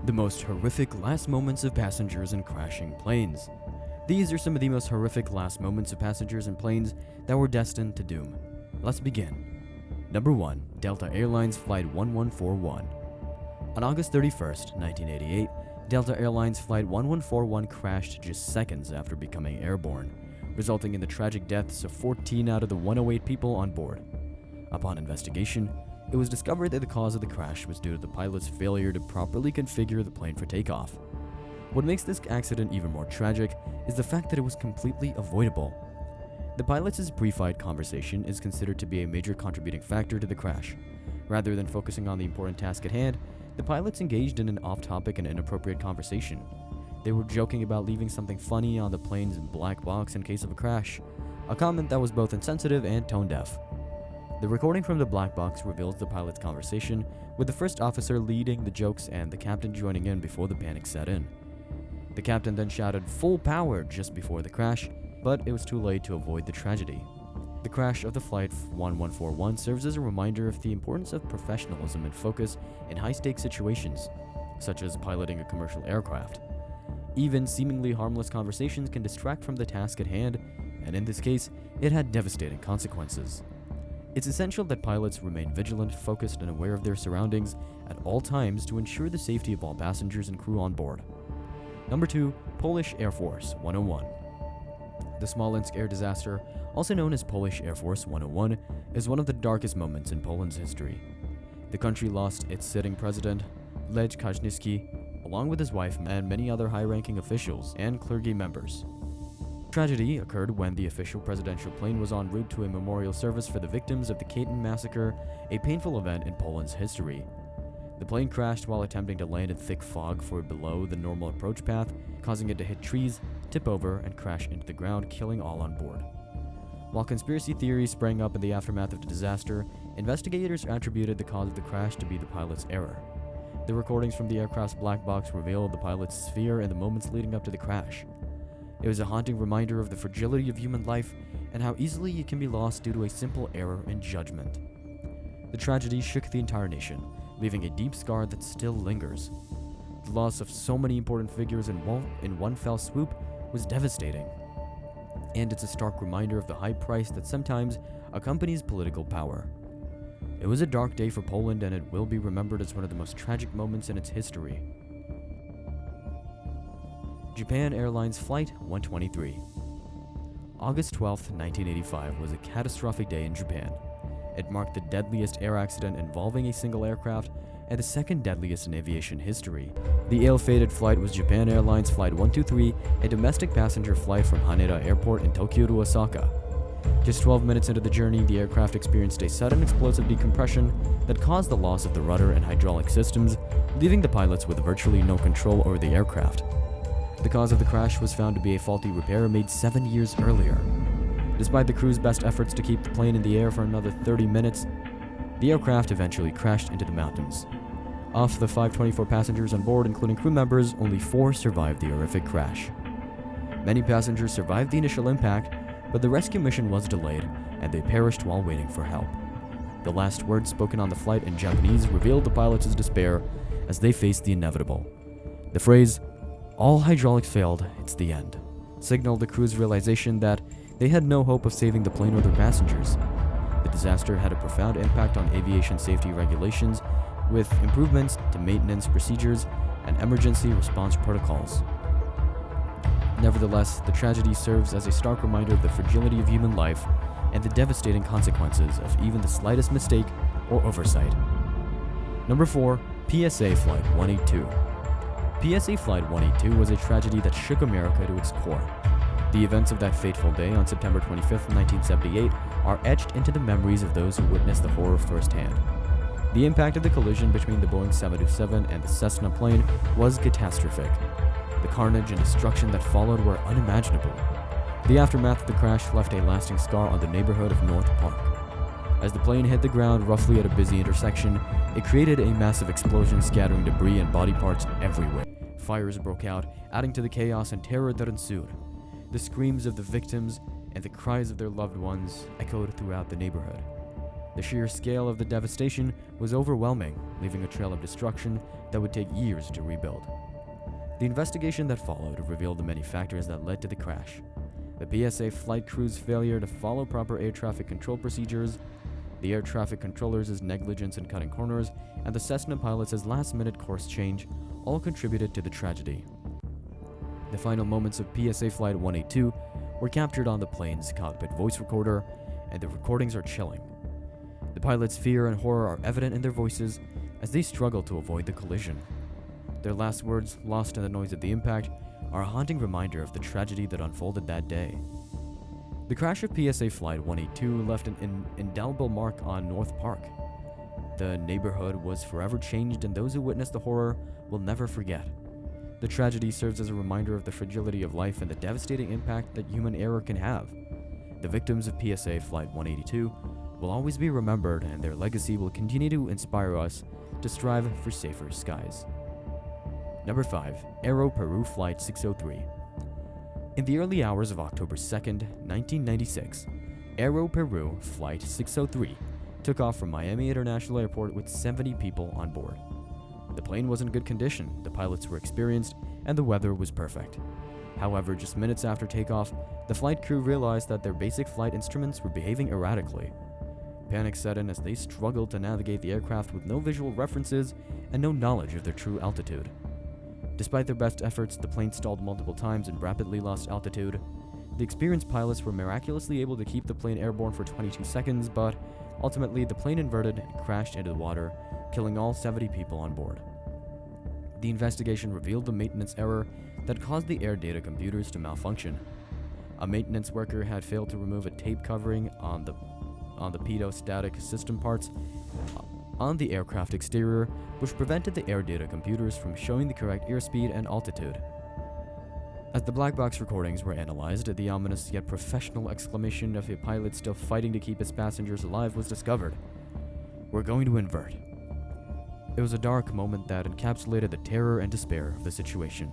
The most horrific last moments of passengers in crashing planes. These are some of the most horrific last moments of passengers in planes that were destined to doom. Let's begin. Number 1. Delta Airlines Flight 1141. On August 31st, 1988, Delta Airlines Flight 1141 crashed just seconds after becoming airborne, resulting in the tragic deaths of 14 out of the 108 people on board. Upon investigation, it was discovered that the cause of the crash was due to the pilot's failure to properly configure the plane for takeoff. What makes this accident even more tragic is the fact that it was completely avoidable. The pilot's pre-flight conversation is considered to be a major contributing factor to the crash. Rather than focusing on the important task at hand, the pilots engaged in an off-topic and inappropriate conversation. They were joking about leaving something funny on the plane's black box in case of a crash, a comment that was both insensitive and tone-deaf. The recording from the black box reveals the pilot's conversation, with the first officer leading the jokes and the captain joining in before the panic set in. The captain then shouted "full power" just before the crash, but it was too late to avoid the tragedy. The crash of the Flight 1141 serves as a reminder of the importance of professionalism and focus in high-stakes situations, such as piloting a commercial aircraft. Even seemingly harmless conversations can distract from the task at hand, and in this case, it had devastating consequences. It's essential that pilots remain vigilant, focused, and aware of their surroundings at all times to ensure the safety of all passengers and crew on board. Number 2. Polish Air Force 101. The Smolensk air disaster, also known as Polish Air Force 101, is one of the darkest moments in Poland's history. The country lost its sitting president, Lech Kaczyński, along with his wife and many other high-ranking officials and clergy members. Tragedy occurred when the official presidential plane was en route to a memorial service for the victims of the Katyn massacre, a painful event in Poland's history. The plane crashed while attempting to land in thick fog for below the normal approach path, causing it to hit trees, tip over, and crash into the ground, killing all on board. While conspiracy theories sprang up in the aftermath of the disaster, investigators attributed the cause of the crash to be the pilot's error. The recordings from the aircraft's black box revealed the pilot's fear in the moments leading up to the crash. It was a haunting reminder of the fragility of human life and how easily it can be lost due to a simple error in judgment. The tragedy shook the entire nation, leaving a deep scar that still lingers. The loss of so many important figures in one fell swoop was devastating, and it's a stark reminder of the high price that sometimes accompanies political power. It was a dark day for Poland, and it will be remembered as one of the most tragic moments in its history. Japan Airlines Flight 123. August 12, 1985 was a catastrophic day in Japan. It marked the deadliest air accident involving a single aircraft and the second deadliest in aviation history. The ill-fated flight was Japan Airlines Flight 123, a domestic passenger flight from Haneda Airport in Tokyo to Osaka. Just 12 minutes into the journey, the aircraft experienced a sudden explosive decompression that caused the loss of the rudder and hydraulic systems, leaving the pilots with virtually no control over the aircraft. The cause of the crash was found to be a faulty repair made 7 years earlier. Despite the crew's best efforts to keep the plane in the air for another 30 minutes, the aircraft eventually crashed into the mountains. Of the 524 passengers on board, including crew members, only 4 survived the horrific crash. Many passengers survived the initial impact, but the rescue mission was delayed, and they perished while waiting for help. The last words spoken on the flight in Japanese revealed the pilots' despair as they faced the inevitable. The phrase, "All hydraulics failed, it's the end," signaled the crew's realization that they had no hope of saving the plane or their passengers. The disaster had a profound impact on aviation safety regulations, with improvements to maintenance procedures and emergency response protocols. Nevertheless, the tragedy serves as a stark reminder of the fragility of human life and the devastating consequences of even the slightest mistake or oversight. Number 4. PSA Flight 182. PSA Flight 182 was a tragedy that shook America to its core. The events of that fateful day on September 25, 1978 are etched into the memories of those who witnessed the horror firsthand. The impact of the collision between the Boeing 727 and the Cessna plane was catastrophic. The carnage and destruction that followed were unimaginable. The aftermath of the crash left a lasting scar on the neighborhood of North Park. As the plane hit the ground roughly at a busy intersection, it created a massive explosion, scattering debris and body parts everywhere. Fires broke out, adding to the chaos and terror that ensued. The screams of the victims and the cries of their loved ones echoed throughout the neighborhood. The sheer scale of the devastation was overwhelming, leaving a trail of destruction that would take years to rebuild. The investigation that followed revealed the many factors that led to the crash. The PSA flight crew's failure to follow proper air traffic control procedures, the air traffic controllers' negligence in cutting corners, and the Cessna pilots' last-minute course change all contributed to the tragedy. The final moments of PSA Flight 182 were captured on the plane's cockpit voice recorder, and the recordings are chilling. The pilots' fear and horror are evident in their voices as they struggle to avoid the collision. Their last words, lost in the noise of the impact, are a haunting reminder of the tragedy that unfolded that day. The crash of PSA Flight 182 left an indelible mark on North Park. The neighborhood was forever changed, and those who witnessed the horror will never forget. The tragedy serves as a reminder of the fragility of life and the devastating impact that human error can have. The victims of PSA Flight 182 will always be remembered, and their legacy will continue to inspire us to strive for safer skies. Number 5. Aero Peru Flight 603. In the early hours of October 2nd, 1996, Aero Peru Flight 603 took off from Miami International Airport with 70 people on board. The plane was in good condition, the pilots were experienced, and the weather was perfect. However, just minutes after takeoff, the flight crew realized that their basic flight instruments were behaving erratically. Panic set in as they struggled to navigate the aircraft with no visual references and no knowledge of their true altitude. Despite their best efforts, the plane stalled multiple times and rapidly lost altitude. The experienced pilots were miraculously able to keep the plane airborne for 22 seconds, but ultimately the plane inverted and crashed into the water, killing all 70 people on board. The investigation revealed the maintenance error that caused the air data computers to malfunction. A maintenance worker had failed to remove a tape covering on the pedostatic system parts on the aircraft exterior, which prevented the air data computers from showing the correct airspeed and altitude. As the black box recordings were analyzed, the ominous yet professional exclamation of a pilot still fighting to keep his passengers alive was discovered. "We're going to invert." It was a dark moment that encapsulated the terror and despair of the situation.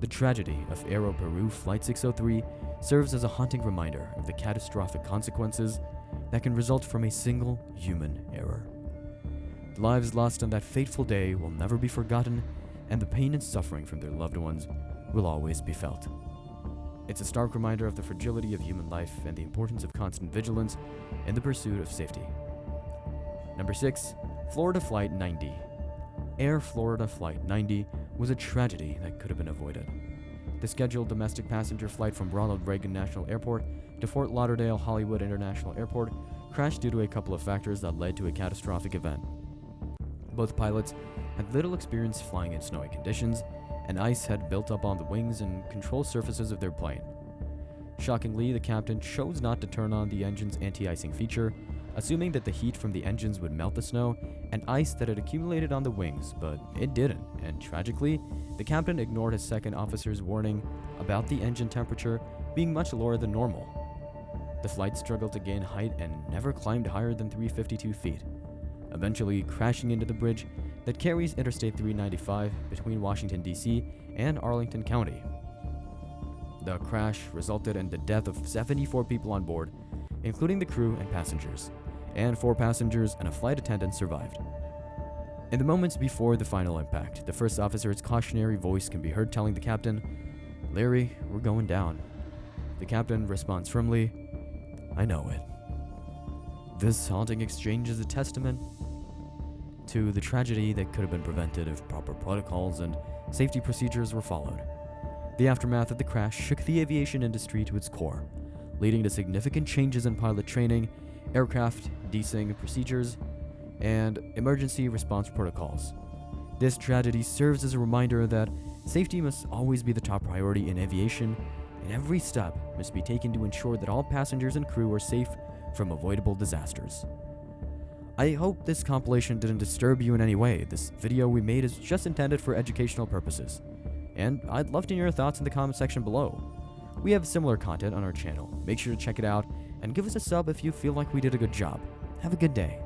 The tragedy of Aero Peru Flight 603 serves as a haunting reminder of the catastrophic consequences that can result from a single human error. The lives lost on that fateful day will never be forgotten, and the pain and suffering from their loved ones will always be felt. It's a stark reminder of the fragility of human life and the importance of constant vigilance in the pursuit of safety. Number 6. Florida Flight 90. Air Florida Flight 90 was a tragedy that could have been avoided. The scheduled domestic passenger flight from Ronald Reagan National Airport to Fort Lauderdale Hollywood International Airport crashed due to a couple of factors that led to a catastrophic event. Both pilots had little experience flying in snowy conditions, and ice had built up on the wings and control surfaces of their plane. Shockingly, the captain chose not to turn on the engine's anti-icing feature, assuming that the heat from the engines would melt the snow and ice that had accumulated on the wings, but it didn't, and tragically, the captain ignored his second officer's warning about the engine temperature being much lower than normal. The flight struggled to gain height and never climbed higher than 352 feet, eventually crashing into the bridge that carries Interstate 395 between Washington, D.C. and Arlington County. The crash resulted in the death of 74 people on board, including the crew and passengers, and 4 passengers and a flight attendant survived. In the moments before the final impact, the first officer's cautionary voice can be heard telling the captain, "Larry, we're going down." The captain responds firmly, "I know it." This haunting exchange is a testament to the tragedy that could have been prevented if proper protocols and safety procedures were followed. The aftermath of the crash shook the aviation industry to its core, leading to significant changes in pilot training, aircraft desing procedures, and emergency response protocols. This tragedy serves as a reminder that safety must always be the top priority in aviation, and every step must be taken to ensure that all passengers and crew are safe from avoidable disasters. I hope this compilation didn't disturb you in any way. This video we made is just intended for educational purposes, and I'd love to hear your thoughts in the comment section below. We have similar content on our channel. Make sure to check it out and give us a sub if you feel like we did a good job. Have a good day.